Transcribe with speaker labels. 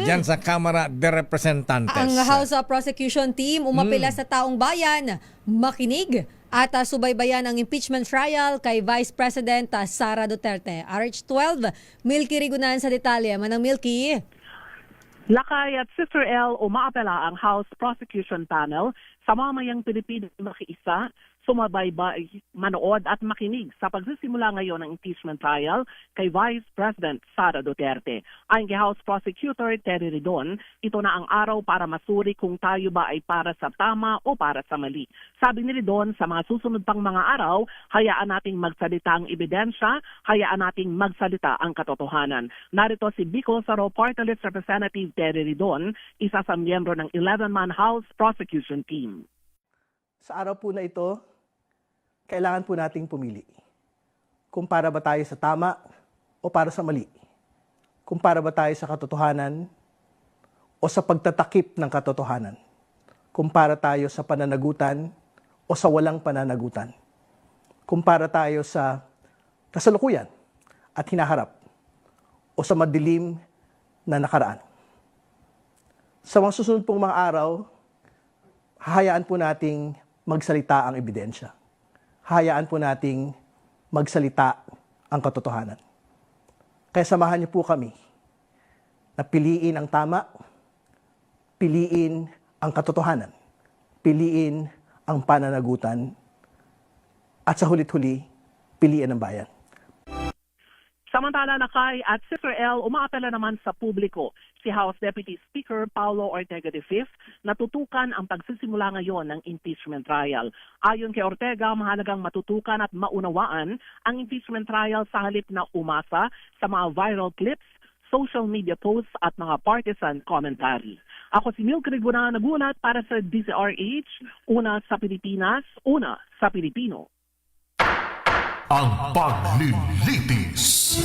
Speaker 1: dyan sa Kamara de Representantes.
Speaker 2: Ang House Prosecution Team umapela sa taong bayan, makinig at subaybayan ang impeachment trial kay Vice President Sara Duterte. RH12, Milky Rigunan sa detalye. Manang Milky.
Speaker 3: Lakay at Sister L, umaapela ang House Prosecution Panel sa mamayang Pilipino makiisa, sumabaybay, manood at makinig sa pagsisimula ngayon ng impeachment trial kay Vice President Sara Duterte. Ayon kay House Prosecutor Terry Ridon, ito na ang araw para masuri kung tayo ba ay para sa tama o para sa mali. Sabi ni Ridon, sa mga susunod pang mga araw, hayaan nating magsalita ang ebidensya, hayaan nating magsalita ang katotohanan. Narito si Bicol Saro Party List Representative Terry Ridon, isa sa miyembro ng 11-man House Prosecution Team.
Speaker 4: Sa araw po na ito, kailangan po nating pumili. Kung para ba tayo sa tama o para sa mali. Kung para ba tayo sa katotohanan o sa pagtatakip ng katotohanan. Kung para tayo sa pananagutan o sa walang pananagutan. Kung para tayo sa kasalukuyan at hinaharap o sa madilim na nakaraan. Sa mga susunod pong mga araw, hahayaan po nating magsalita ang ebidensya. Hayaan po nating magsalita ang katotohanan. Kaya samahan niyo po kami na piliin ang tama, piliin ang katotohanan, piliin ang pananagutan, at sa hulit-huli, piliin ang bayan.
Speaker 3: Samantala, Lakay at Sister L, umaapela naman sa publiko si House Deputy Speaker Paulo Ortega V na tutukan ang pagsisimula ngayon ng impeachment trial. Ayon kay Ortega, mahalagang matutukan at maunawaan ang impeachment trial sa halip na umasa sa mga viral clips, social media posts at mga partisan commentary. Ako si Milky Rigunan, nagulat para sa DZRH, una sa Pilipinas, una sa Pilipino.
Speaker 5: Ang paglilitis.